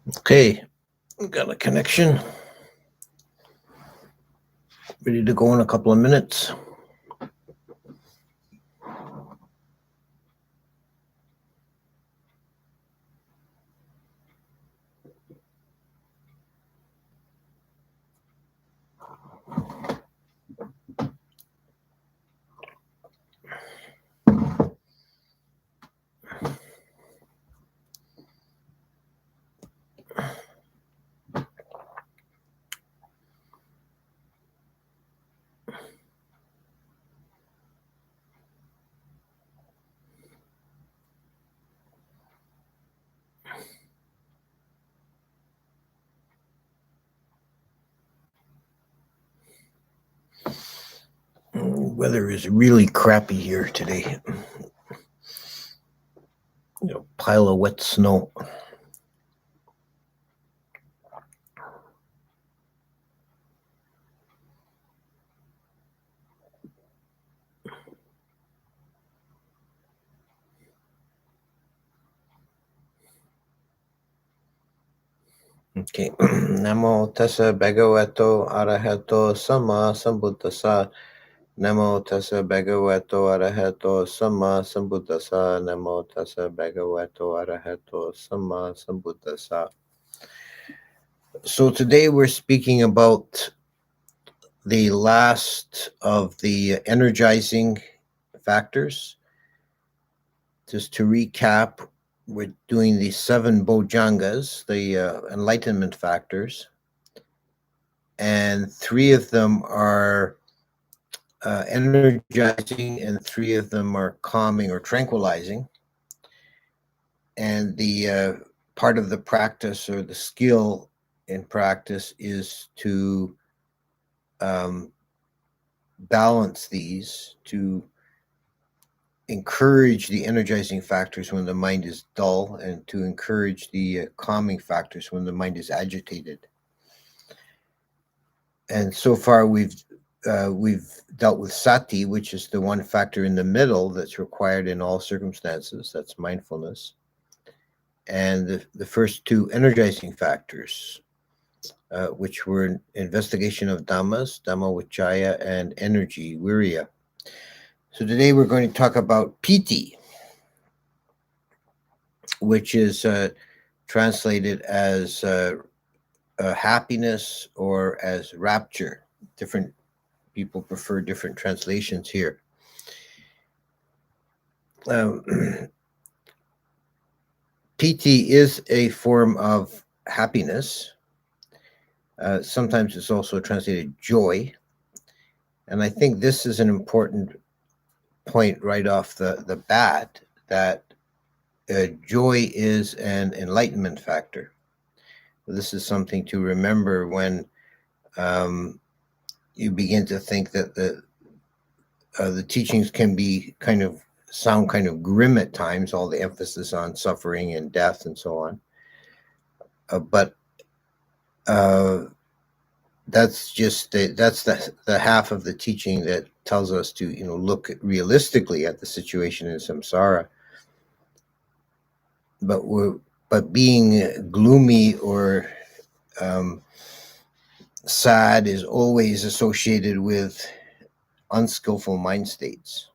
Okay, got a connection. Ready to go in a couple of minutes. Weather is really crappy here today. Pile of wet snow. Okay. Namo tassa bhagavato arahato sama sambuddhassa. Namo tassa bhagavato arahato sama sambuddhassa. Namo tassa bhagavato arahato sama sambuddhassa. So today we're speaking about the last of the energizing factors. Just to recap, we're doing the 7 Bojjhangas, the enlightenment factors, and 3 of them are energizing and 3 of them are calming or tranquilizing. And the part of the practice or the skill in practice is to balance these, to encourage the energizing factors when the mind is dull, and to encourage the calming factors when the mind is agitated. And so far we've dealt with sati, which is the one factor in the middle that's required in all circumstances. That's mindfulness. And the first 2 energizing factors, which were investigation of dhammas, dhamma vichaya, and energy, virya. So today we're going to talk about Pīti, which is translated as happiness or as rapture. Different people prefer different translations here. Pīti is a form of happiness. Sometimes it's also translated joy. And I think this is an important point right off the bat, that joy is an enlightenment factor. This is something to remember when you begin to think that the teachings can be sound kind of grim at times, all the emphasis on suffering and death and so on. But that's just the half of the teaching that tells us to look realistically at the situation in samsara. But being gloomy or sad is always associated with unskillful mind states.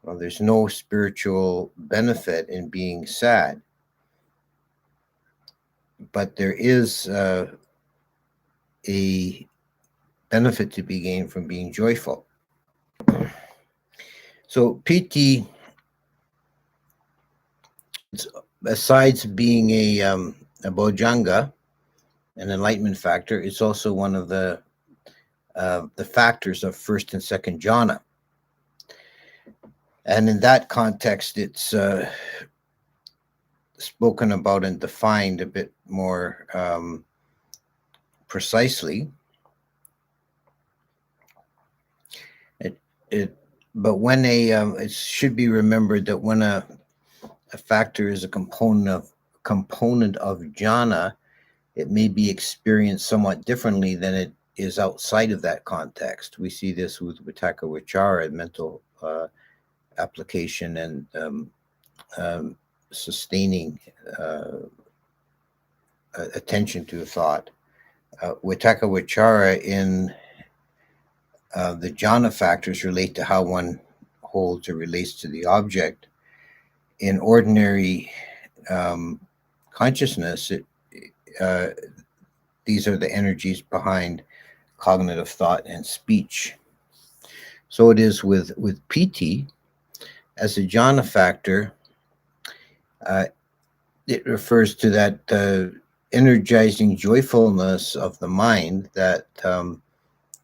Well, there's no spiritual benefit in being sad, but there is a benefit to be gained from being joyful. So Pīti, besides being a Bojjhanga, an enlightenment factor, it's also one of the factors of first and second jhana. And in that context, it's spoken about and defined a bit more precisely. But when it should be remembered that when a factor is a component of jhana, it may be experienced somewhat differently than it is outside of that context. We see this with vitakka vichara, mental application and sustaining attention to a thought. Vitakka vichara in the jhana factors relate to how one holds or relates to the object. In ordinary consciousness, these are the energies behind cognitive thought and speech. So it is with Pīti. As a jhana factor, it refers to that energizing joyfulness of the mind that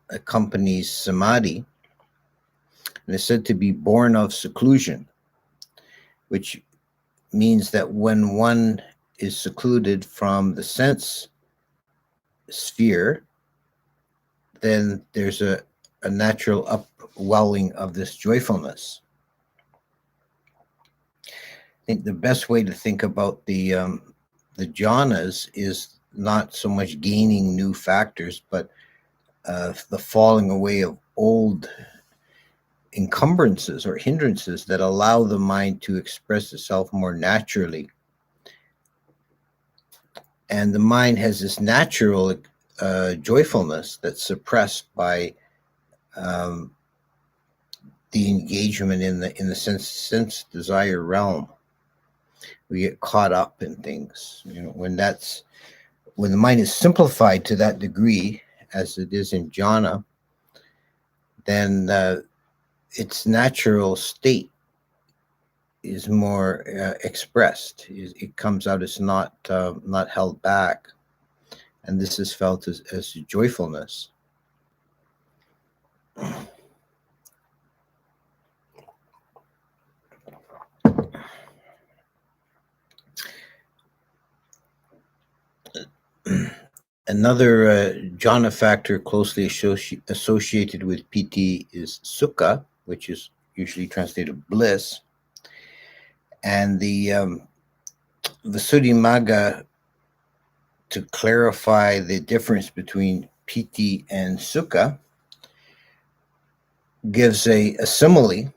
accompanies samadhi, and is said to be born of seclusion, which means that when one is secluded from the sense sphere, then there's a natural upwelling of this joyfulness. I think the best way to think about the jhanas is not so much gaining new factors, but the falling away of old encumbrances or hindrances that allow the mind to express itself more naturally. And the mind has this natural joyfulness that's suppressed by the engagement in the sense desire realm. We get caught up in things. When the mind is simplified to that degree, as it is in jhana, then its natural state is more expressed. It comes out as not held back, and this is felt as joyfulness. Another jhana factor closely associated with Pīti is sukha, which is usually translated bliss. And the Visuddhimagga, to clarify the difference between Pīti and sukha, gives a simile.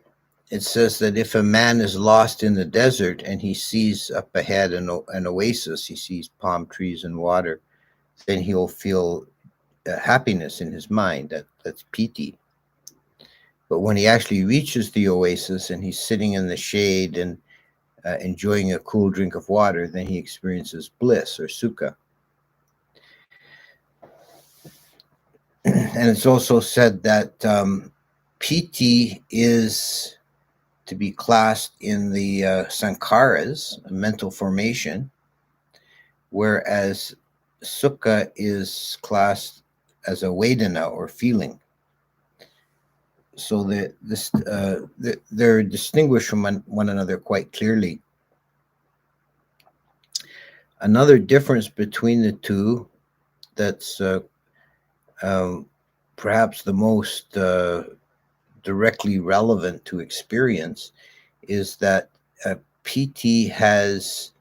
It says that if a man is lost in the desert and he sees up ahead an oasis, he sees palm trees and water, then he'll feel happiness in his mind. That's Pīti. But when he actually reaches the oasis and he's sitting in the shade and enjoying a cool drink of water, then he experiences bliss or sukha. And it's also said that Pīti is to be classed in the sankharas, a mental formation, whereas sukha is classed as a vedana or feeling. So they're distinguished from one another quite clearly. Another difference between the two that's perhaps the most directly relevant to experience is that Pīti has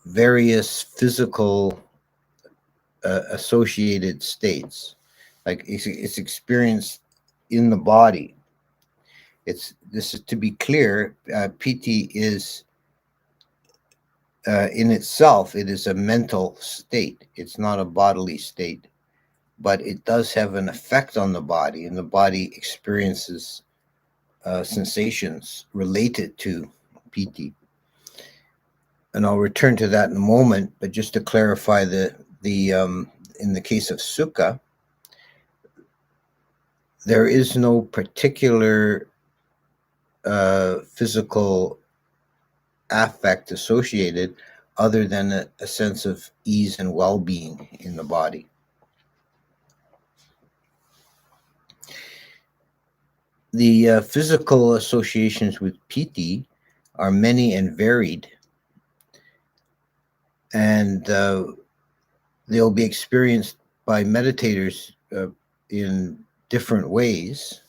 various physical associated states. Like it's experienced in the body. This is to be clear. Pīti is in itself, it is a mental state. It's not a bodily state, but it does have an effect on the body, and the body experiences sensations related to Pīti. And I'll return to that in a moment. But just to clarify, the in the case of sukha, there is no particular physical affect associated other than a sense of ease and well-being in the body. The physical associations with Pīti are many and varied, and they'll be experienced by meditators in different ways.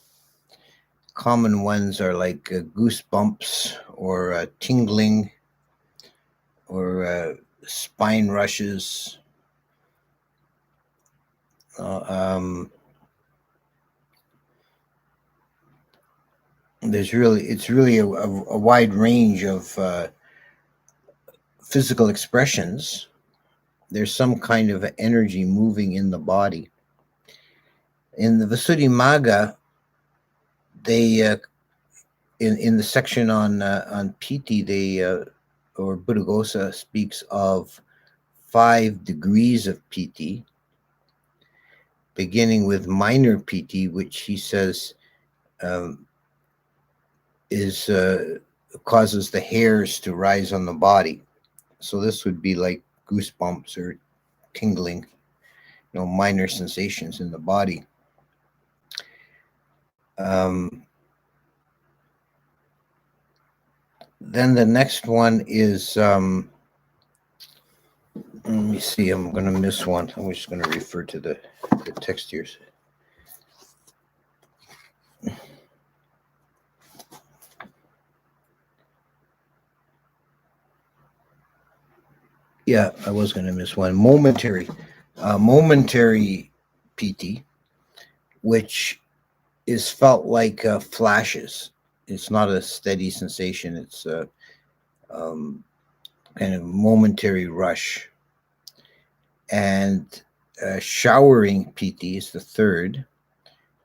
Common ones are like goosebumps or tingling or spine rushes. It's really a wide range of physical expressions. There's some kind of energy moving in the body. In the Visuddhimagga, they in the section on Pīti, they or Buddhaghosa speaks of 5 degrees of Pīti, beginning with minor Pīti, which he says is causes the hairs to rise on the body. So this would be like goosebumps or tingling, minor sensations in the body. Then the next one is, let me see, I'm going to miss one. I'm just going to refer to the text here. Yeah, I was going to miss one. Momentary Pīti, which is felt like flashes. It's not a steady sensation. It's a kind of momentary rush. And showering Pīti is the third,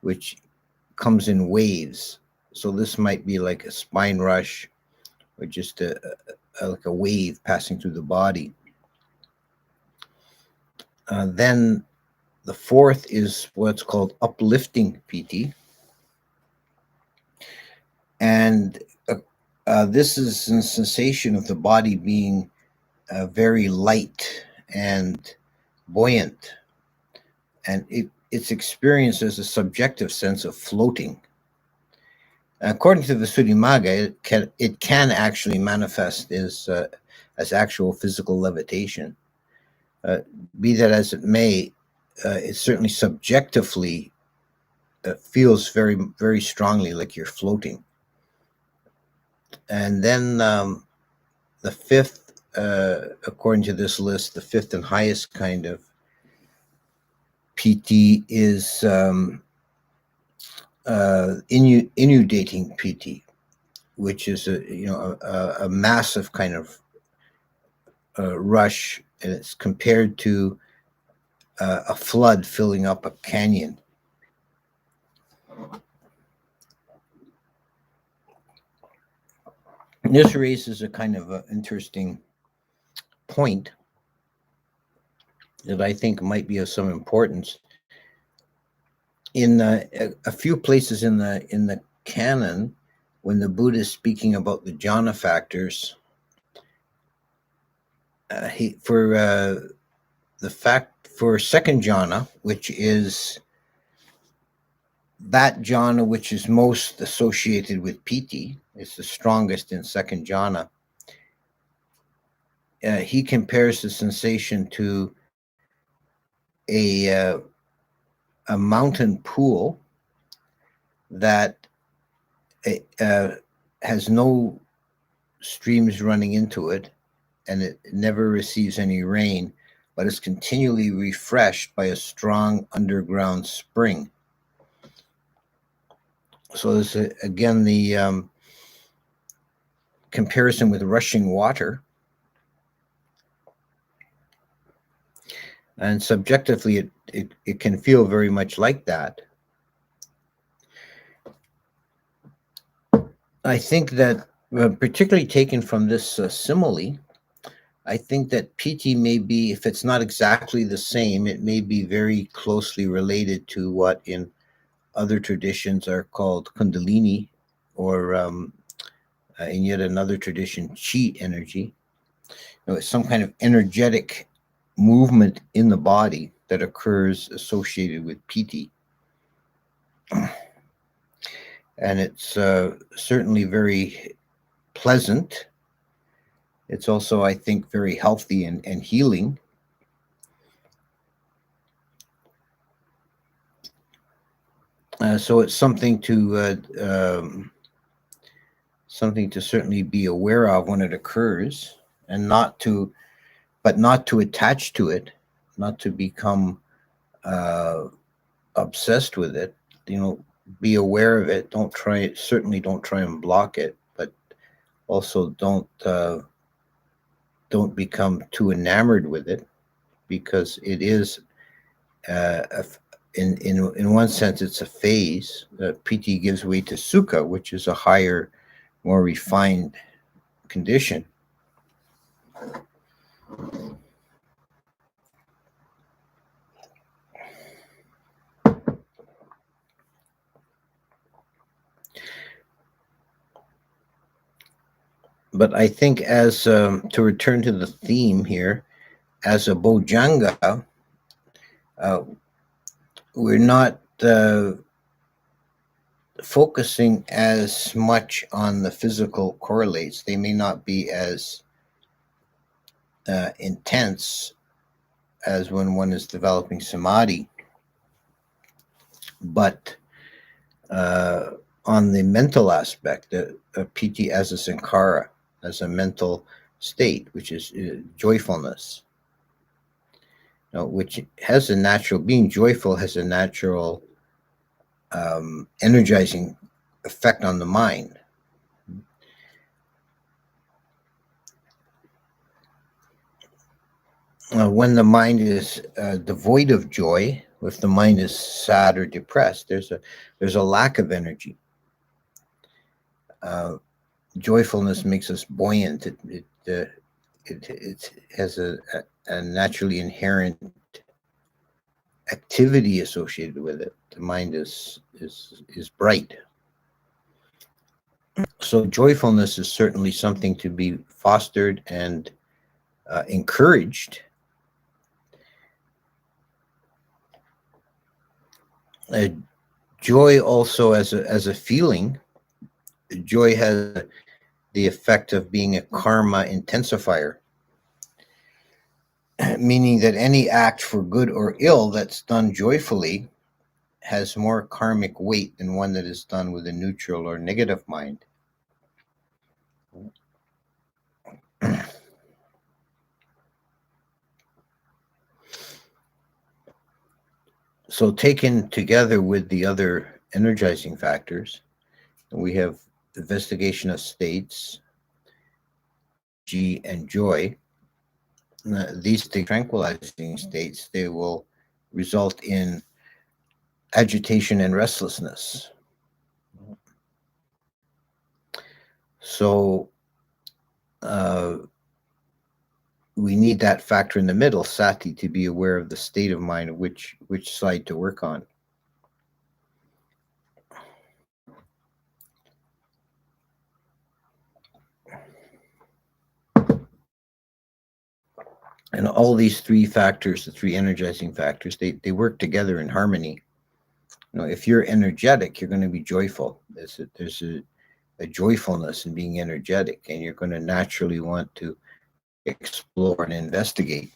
which comes in waves. So this might be like a spine rush or just like a wave passing through the body. Then the fourth is what's called uplifting Pīti. And this is a sensation of the body being very light and buoyant. And it's experienced as a subjective sense of floating. According to the Visuddhimagga, it can actually manifest as actual physical levitation. Be that as it may, it certainly subjectively feels very, very strongly like you're floating. And then the fifth, according to this list, the fifth and highest kind of Pīti is inundating Pīti, which is a massive kind of rush, and it's compared to a flood filling up a canyon. And this raises a kind of interesting point that I think might be of some importance. In a few places in the canon, when the Buddha is speaking about the jhana factors, for second jhana, which is that jhana which is most associated with Pīti, it's the strongest in second jhana. He compares the sensation to a mountain pool that has no streams running into it, and it never receives any rain, but is continually refreshed by a strong underground spring. So this again the comparison with rushing water. And subjectively, it can feel very much like that. I think that, particularly taken from this simile, I think that Pīti may be, if it's not exactly the same, it may be very closely related to what in other traditions are called Kundalini, or in yet another tradition, Chi energy. It's some kind of energetic movement in the body that occurs associated with Pīti. And it's certainly very pleasant. It's also, I think, very healthy and healing. So it's something to certainly be aware of when it occurs, and not to attach to it, not to become obsessed with it. Be aware of it. Certainly don't try and block it, but also don't don't become too enamored with it, because it is, in one sense, it's a phase. Pīti gives way to sukha, which is a higher, more refined condition. But I think, as to return to the theme here, as a Bojjhanga, we're not focusing as much on the physical correlates. They may not be as intense as when one is developing samadhi, but on the mental aspect, Pīti as a sankhara, as a mental state, which is joyfulness, which has a natural, being joyful has a natural energizing effect on the mind. When the mind is devoid of joy, if the mind is sad or depressed, there's a lack of energy. Joyfulness makes us buoyant. It has a naturally inherent activity associated with it. The mind is bright. So joyfulness is certainly something to be fostered and encouraged. Joy also as a feeling. Joy has the effect of being a karma intensifier, meaning that any act for good or ill that's done joyfully has more karmic weight than one that is done with a neutral or negative mind. So taken together with the other energizing factors, we have investigation of states, G and joy. These tranquilizing states, they will result in agitation and restlessness. So we need that factor in the middle, sati, to be aware of the state of mind, which side to work on. And all these three factors, the three energizing factors, they work together in harmony. If you're energetic, you're going to be joyful. There's a joyfulness in being energetic, and you're going to naturally want to explore and investigate.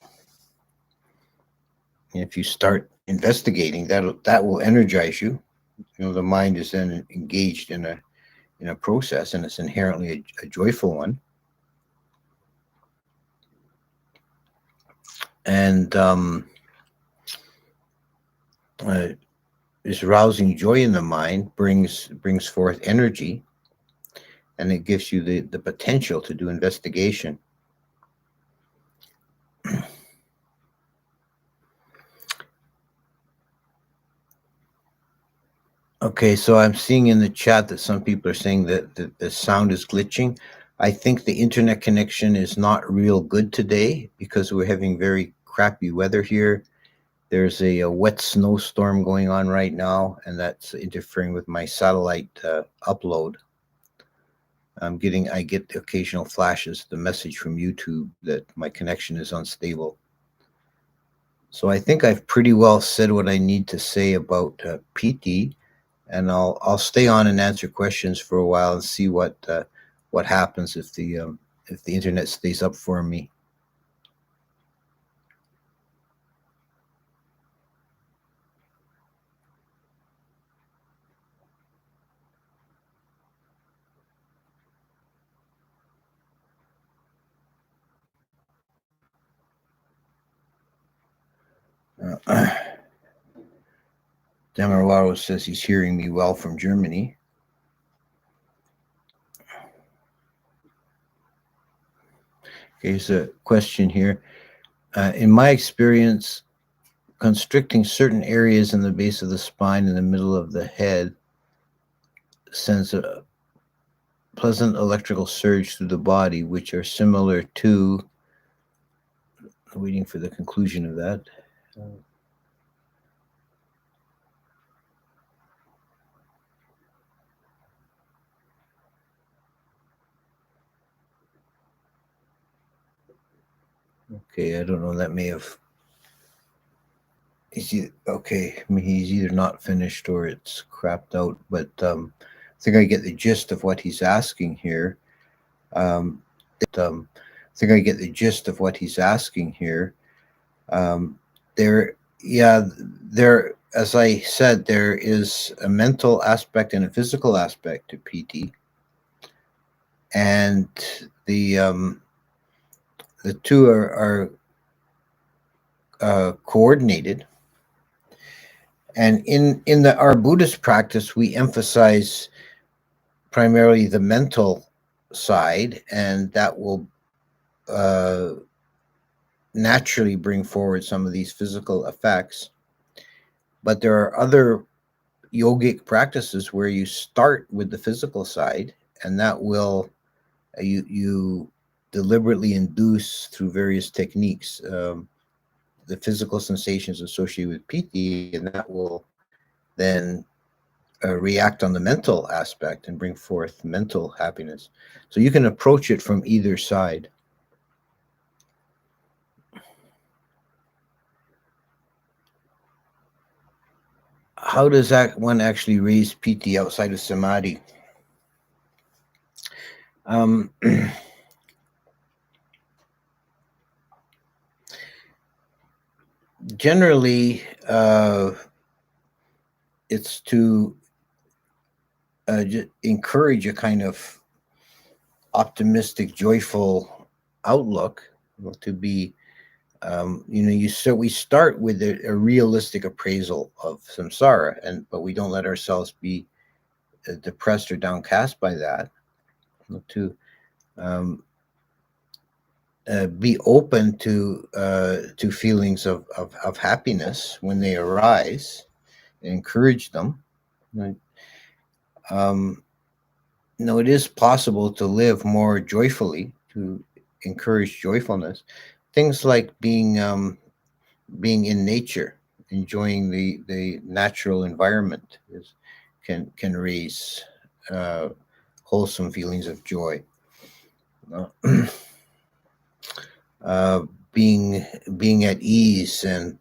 And if you start investigating, that will energize you. The mind is then engaged in a process, and it's inherently a joyful one. And this rousing joy in the mind brings forth energy, and it gives you the potential to do investigation. Okay, so I'm seeing in the chat that some people are saying that the sound is glitching. I think the internet connection is not real good today because we're having very crappy weather here. There's a wet snowstorm going on right now, and that's interfering with my satellite upload. I get the occasional flashes, the message from YouTube that my connection is unstable. So I think I've pretty well said what I need to say about Pīti, and I'll stay on and answer questions for a while and see what happens if the internet stays up for me. Demarwaro says he's hearing me well from Germany. Here's a question here. In my experience, constricting certain areas in the base of the spine in the middle of the head sends a pleasant electrical surge through the body, which are similar to, waiting for the conclusion of that. Okay, I don't know. That may have. Okay, I mean, he's either not finished or it's crapped out. But I think I get the gist of what he's asking here. I think I get the gist of what he's asking here. There, yeah, there. As I said, there is a mental aspect and a physical aspect to Pīti, and the two are coordinated. And in our Buddhist practice, we emphasize primarily the mental side, and that will naturally bring forward some of these physical effects. But there are other yogic practices where you start with the physical side, and that will you deliberately induce through various techniques the physical sensations associated with Pīti, and that will then react on the mental aspect and bring forth mental happiness. So you can approach it from either side. How does one actually raise Pīti outside of Samadhi? Generally, it's to encourage a kind of optimistic, joyful outlook, to be, we start with a realistic appraisal of samsara, but we don't let ourselves be depressed or downcast by that. To be open to feelings of happiness when they arise, encourage them. Right? No, it is possible to live more joyfully, to encourage joyfulness. Things like being in nature, enjoying the natural environment, can raise wholesome feelings of joy. Being at ease and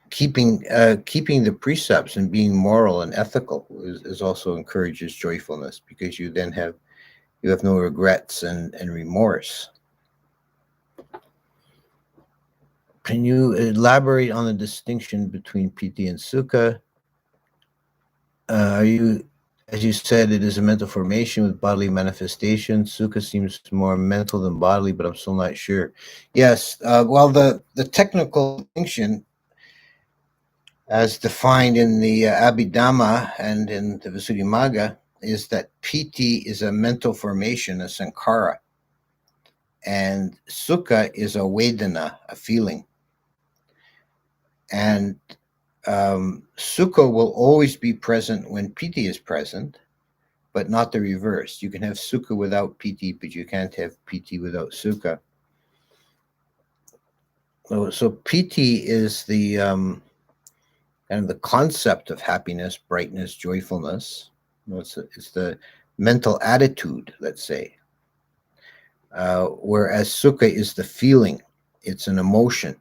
keeping the precepts and being moral and ethical is also encourages joyfulness, because you then have no regrets and remorse. Can you elaborate on the distinction between Pīti and Sukha? As you said, it is a mental formation with bodily manifestation. Sukha seems more mental than bodily, but I'm still not sure. Yes, well, the technical distinction, as defined in the Abhidhamma and in the Visuddhimagga, is that Pīti is a mental formation, a sankhara, and Sukha is a vedana, a feeling. And Sukha will always be present when Pīti is present, but not the reverse. You can have Sukha without Pīti, but you can't have Pīti without Sukha. So Pīti is the kind of the concept of happiness, brightness, joyfulness. It's the mental attitude, let's say. Whereas Sukha is the feeling. It's an emotion.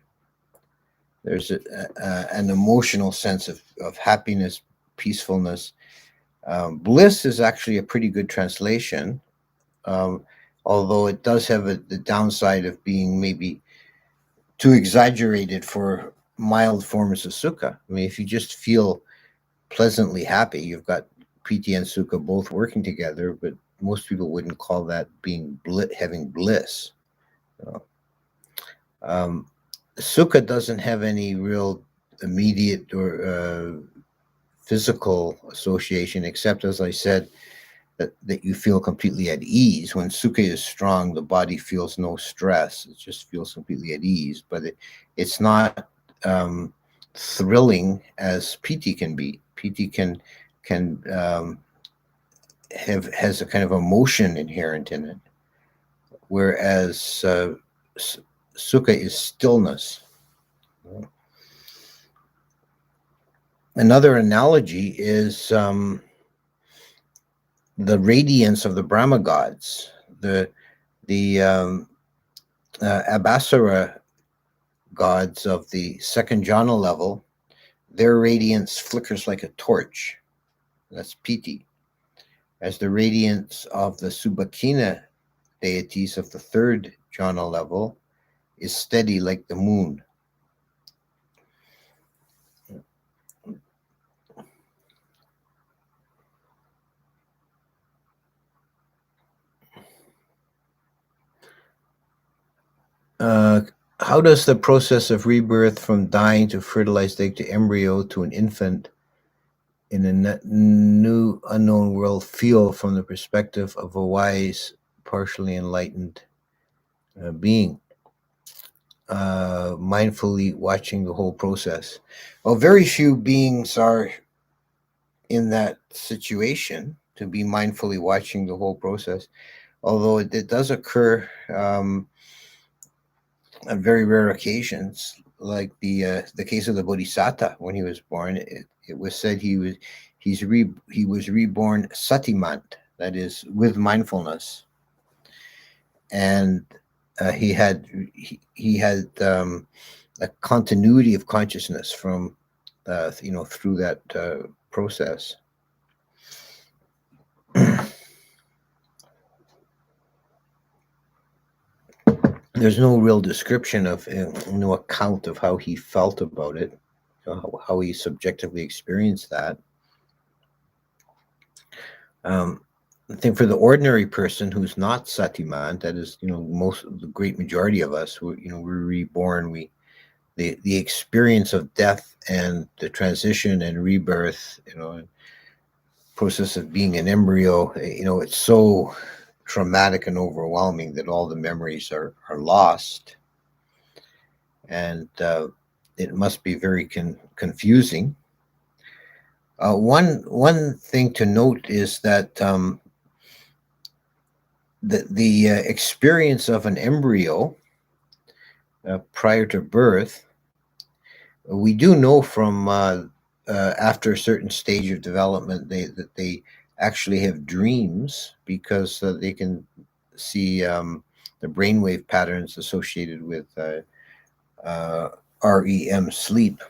There's an emotional sense of happiness, peacefulness. Bliss is actually a pretty good translation, although it does have the downside of being maybe too exaggerated for mild forms of Sukha. I mean, if you just feel pleasantly happy, you've got Pīti and Sukha both working together, but most people wouldn't call that being having bliss. Sukha doesn't have any real immediate or physical association, except, as I said, that you feel completely at ease. When sukha is strong, the body feels no stress. It just feels completely at ease, but it's not thrilling as piti can be. Piti can has a kind of emotion inherent in it, whereas sukha is stillness. Another analogy is the radiance of the Brahma gods. The Abhasara gods of the second jhana level, their radiance flickers like a torch. That's Pīti. As the radiance of the Subhakina deities of the third jhana level is steady like the moon. How does the process of rebirth from dying to fertilized egg to embryo to an infant in a new unknown world feel from the perspective of a wise, partially enlightened being, mindfully watching the whole process? Well, very few beings are in that situation to be mindfully watching the whole process, although it does occur on very rare occasions, like the case of the Bodhisattva when he was born. It was said he was reborn satimant, that is, with mindfulness, and he had a continuity of consciousness from through that process. There's no real description of no account of how he felt about it, how he subjectively experienced that. I think for the ordinary person who's not satiman, that is, the great majority of us, we're reborn. The experience of death and the transition and rebirth, process of being an embryo, it's so traumatic and overwhelming that all the memories are lost, and it must be very confusing. One thing to note is that the experience of an embryo prior to birth, we do know from after a certain stage of development that they actually have dreams, because they can see the brainwave patterns associated with REM sleep.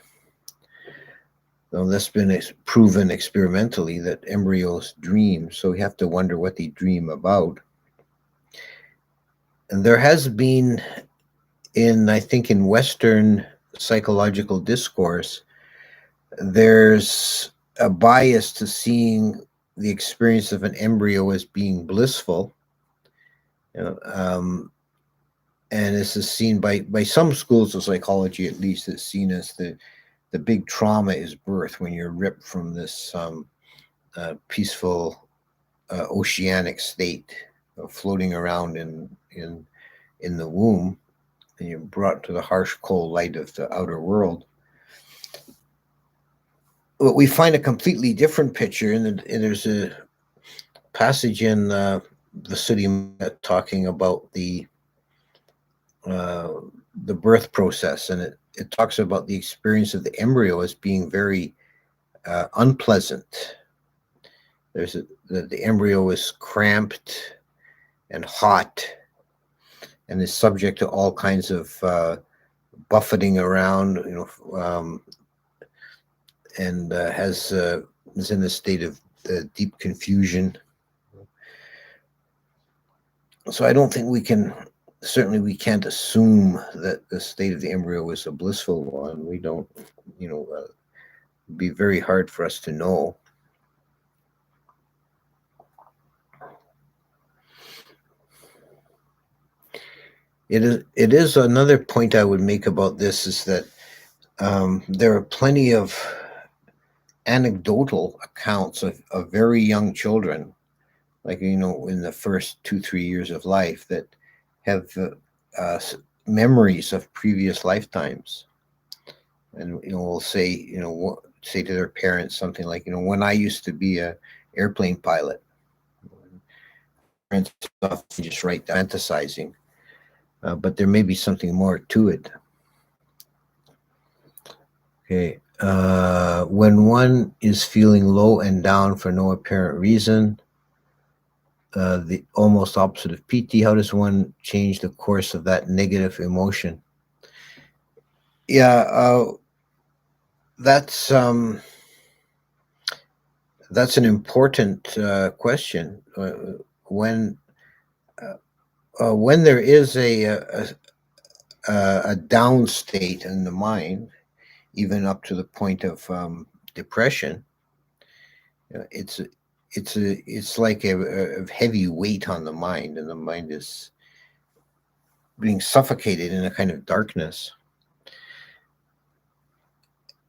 Now, that's been proven experimentally that embryos dream, so we have to wonder what they dream about. And there has been, I think in Western psychological discourse, there's a bias to seeing the experience of an embryo as being blissful. And this is seen by some schools of psychology, at least, it's seen as the big trauma is birth, when you're ripped from this peaceful oceanic state of floating around in the womb, and you're brought to the harsh, cold light of the outer world. But we find a completely different picture, and there's a passage in the Sutta talking about the birth process, and it talks about the experience of the embryo as being very unpleasant. The embryo is cramped and hot, and is subject to all kinds of buffeting around, and is in a state of deep confusion. So I don't think we can't assume that the state of the embryo is a blissful one. We don't, it'd be very hard for us to know. It is another point I would make about this is that there are plenty of anecdotal accounts of very young children like, in the first 2-3 years of life, that have memories of previous lifetimes, and will say, say to their parents something like, when I used to be a airplane pilot. Parents often just write down fantasizing, but there may be something more to it. Okay. When one is feeling low and down for no apparent reason, the almost opposite of Pīti, how does one change the course of that negative emotion? Yeah, that's an important question. When there is a down state in the mind, even up to the point of depression, it's like a heavy weight on the mind, and the mind is being suffocated in a kind of darkness.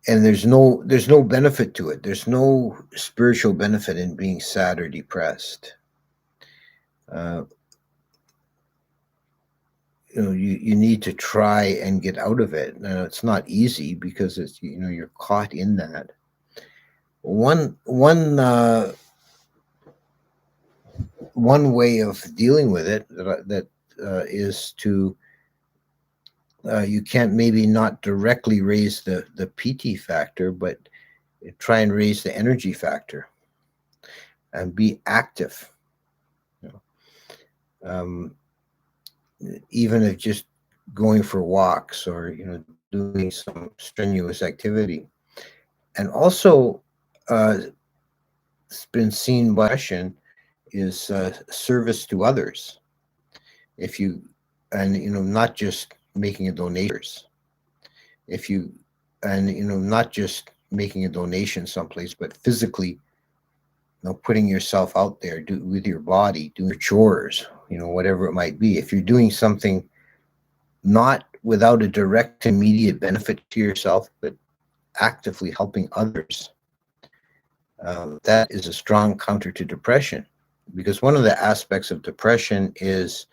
And there's no benefit to it. There's no spiritual benefit in being sad or depressed. You need to try and get out of it. Now, it's not easy because it's you're caught in that. One way of dealing with it that is to you can't maybe not directly raise the Pīti factor, but try and raise the energy factor and be active. Even if just going for walks or doing some strenuous activity. And also it's been seen by depression is service to others. If you not just making a donation, not just making a donation someplace, but physically putting yourself out there with your body, doing your chores, whatever it might be. If you're doing something not without a direct immediate benefit to yourself, but actively helping others, that is a strong counter to depression. Because one of the aspects of depression is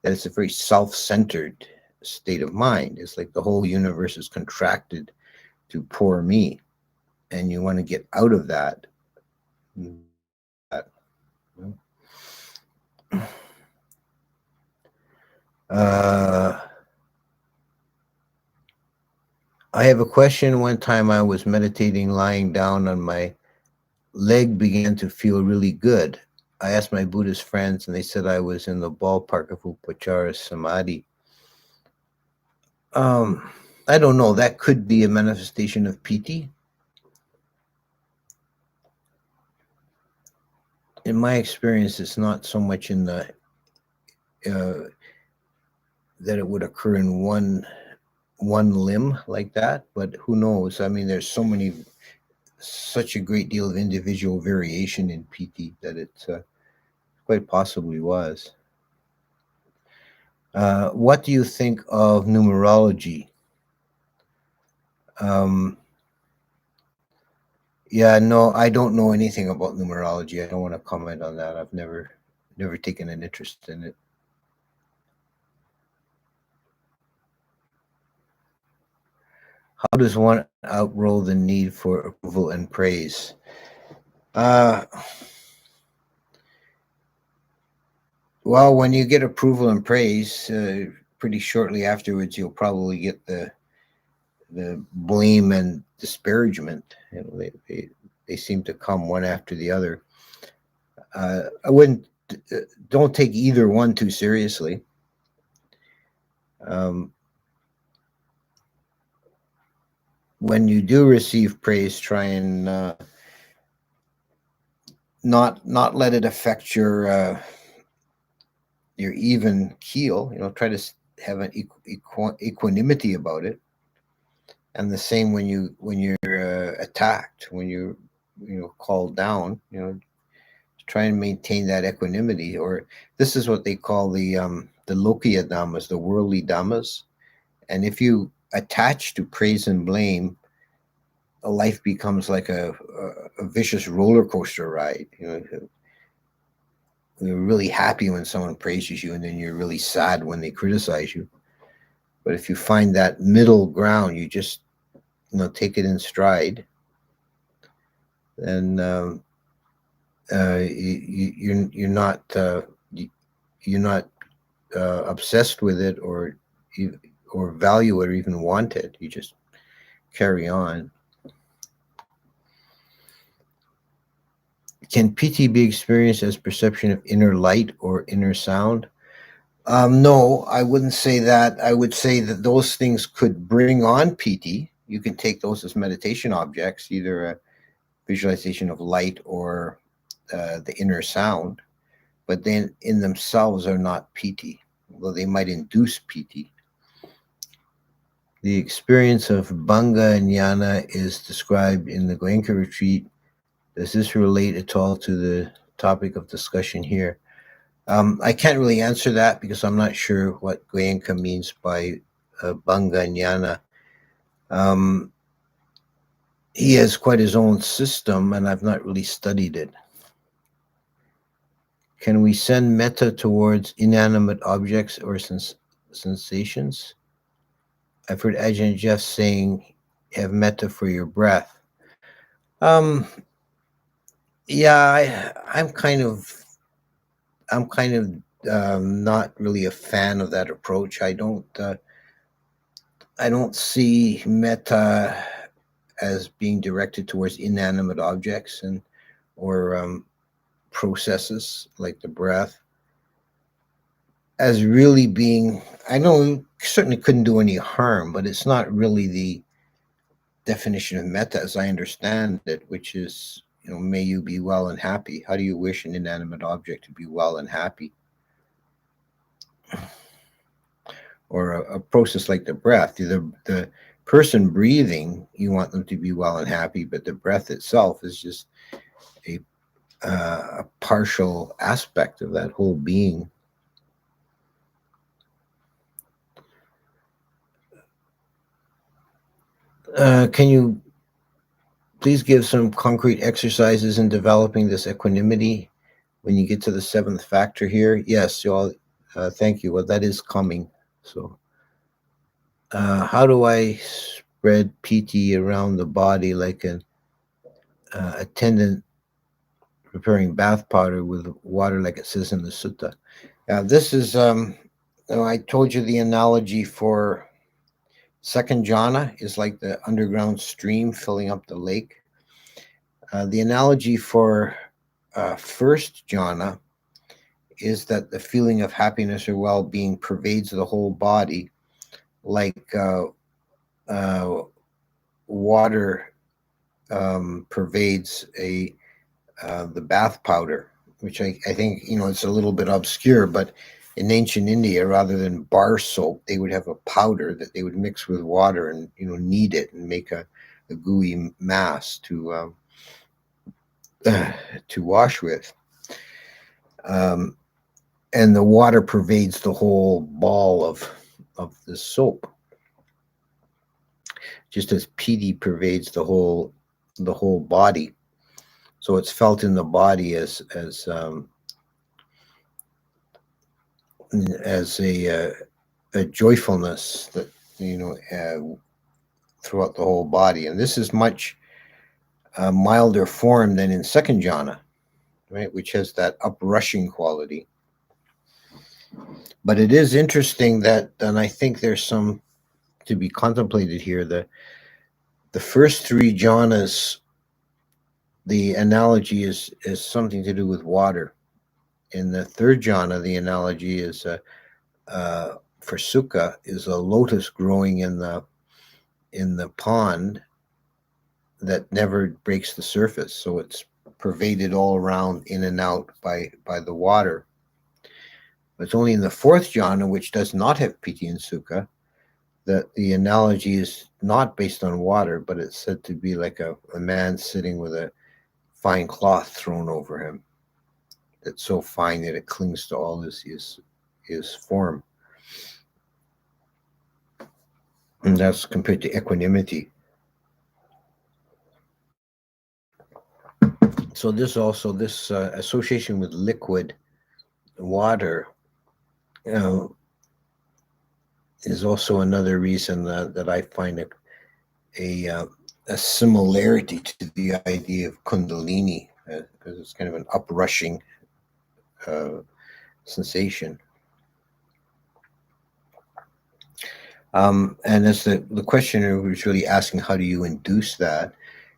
that it's a very self-centered state of mind. It's like the whole universe is contracted to poor me, and you want to get out of that. I have a question. One time I was meditating, lying down, and my leg began to feel really good. I asked my Buddhist friends, and they said I was in the ballpark of Upachara Samadhi. I don't know. That could be a manifestation of Pīti. In my experience, it's not so much in the that it would occur in one limb like that, but who knows? I mean, there's such a great deal of individual variation in Pīti that it quite possibly was. What do you think of numerology? Yeah, no, I don't know anything about numerology. I don't want to comment on that. I've never taken an interest in it. How does one outgrow the need for approval and praise? Well, when you get approval and praise, pretty shortly afterwards, you'll probably get the blame and disparagement. They seem to come one after the other. Don't take either one too seriously. When you do receive praise, try and not let it affect your even keel. Try to have an equanimity about it. And the same when you're attacked, when you're called down, try and maintain that equanimity. Or this is what they call the Lokiya Dhammas, the worldly Dhammas. And if you attach to praise and blame, life becomes like a vicious roller coaster ride. you're really happy when someone praises you, and then you're really sad when they criticize you. But if you find that middle ground, you just take it in stride, then you're not obsessed with it, or value it, or even want it. You just carry on. Can Pīti be experienced as perception of inner light or inner sound? No, I wouldn't say that. I would say that those things could bring on Pīti. You can take those as meditation objects, either a visualization of light or the inner sound, but then in themselves are not Pīti, although they might induce Pīti. The experience of Bojjhanga Jnana is described in the Goenka retreat. Does this relate at all to the topic of discussion here? I can't really answer that because I'm not sure what Goenka means by Bojjhanga Jnana. He has quite his own system, and I've not really studied it. Can we send metta towards inanimate objects or sensations? I've heard Ajahn Jeff saying, have metta for your breath. Yeah, I'm kind of not really a fan of that approach. I don't see metta as being directed towards inanimate objects or processes like the breath, as really being, I know it certainly couldn't do any harm, but it's not really the definition of metta as I understand it, which is, may you be well and happy. How do you wish an inanimate object to be well and happy? Or a process like the breath. The person breathing, you want them to be well and happy, but the breath itself is just a partial aspect of that whole being. Can you please give some concrete exercises in developing this equanimity when you get to the seventh factor here? Yes, y'all. Thank you. Well, that is coming. So, how do I spread Pīti around the body like an attendant preparing bath powder with water, like it says in the sutta? This is, I told you the analogy for second jhana is like the underground stream filling up the lake. The analogy for first jhana is that the feeling of happiness or well-being pervades the whole body, like water pervades the bath powder, which I think, it's a little bit obscure, but in ancient India, rather than bar soap, they would have a powder that they would mix with water and, knead it and make a gooey mass to wash with. And the water pervades the whole ball of the soap, just as Pīti pervades the whole body. So it's felt in the body as a joyfulness that throughout the whole body. And this is much milder form than in second jhana, right, which has that uprushing quality. But it is interesting that, and I think there's some to be contemplated here, the first three jhanas, the analogy is something to do with water. In the third jhana, the analogy is for sukha is a lotus growing in the pond that never breaks the surface, so it's pervaded all around, in and out by the water. But it's only in the fourth jhana, which does not have Pīti and sukha, that the analogy is not based on water, but it's said to be like a man sitting with a fine cloth thrown over him. That's so fine that it clings to all his form. And that's compared to equanimity. So this association with liquid water is also another reason that I find a similarity to the idea of Kundalini, because it's kind of an uprushing sensation. And as the questioner was really asking, how do you induce that?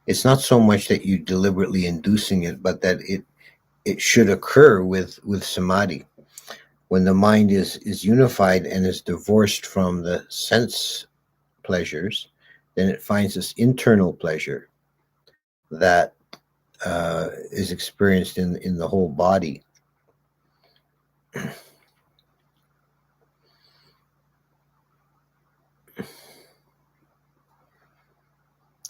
It's not so much that you deliberately inducing it, but that it should occur with samadhi. When the mind is unified and is divorced from the sense pleasures, then it finds this internal pleasure that is experienced in the whole body.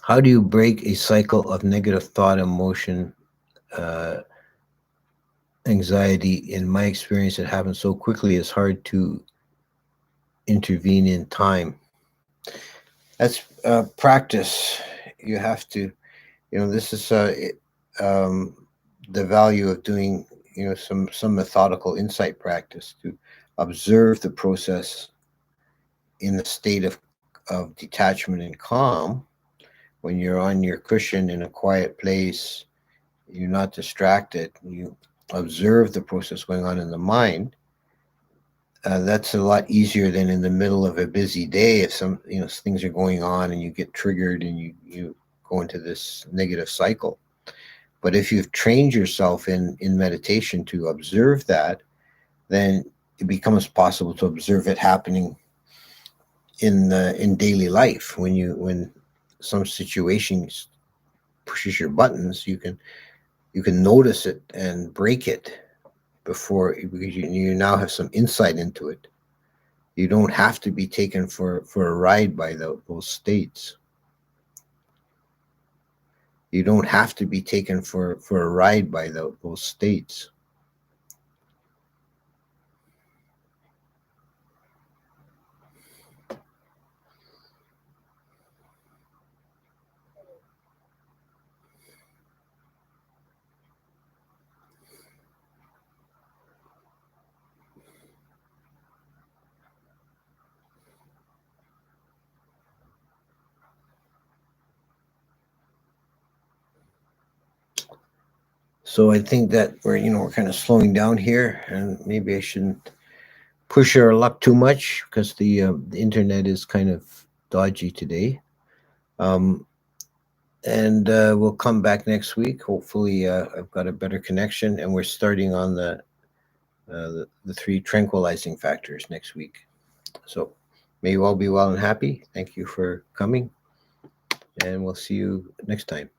How do you break a cycle of negative thought, emotion, anxiety? In my experience, it happens so quickly, it's hard to intervene in time. That's practice. You have to, this is the value of doing, some methodical insight practice, to observe the process in the state of detachment and calm. When you're on your cushion in a quiet place, you're not distracted, you observe the process going on in the mind. That's a lot easier than in the middle of a busy day. If some things are going on and you get triggered and you go into this negative cycle. But if you've trained yourself in meditation to observe that, then it becomes possible to observe it happening in daily life. When some situation pushes your buttons, you can notice it and break it before, because you now have some insight into it. You don't have to be taken for a ride by those states. You don't have to be taken for a ride by those states. So I think that we're kind of slowing down here, and maybe I shouldn't push our luck too much, because the internet is kind of dodgy today. And we'll come back next week. Hopefully, I've got a better connection, and we're starting on the three tranquilizing factors next week. So may you all be well and happy. Thank you for coming, and we'll see you next time.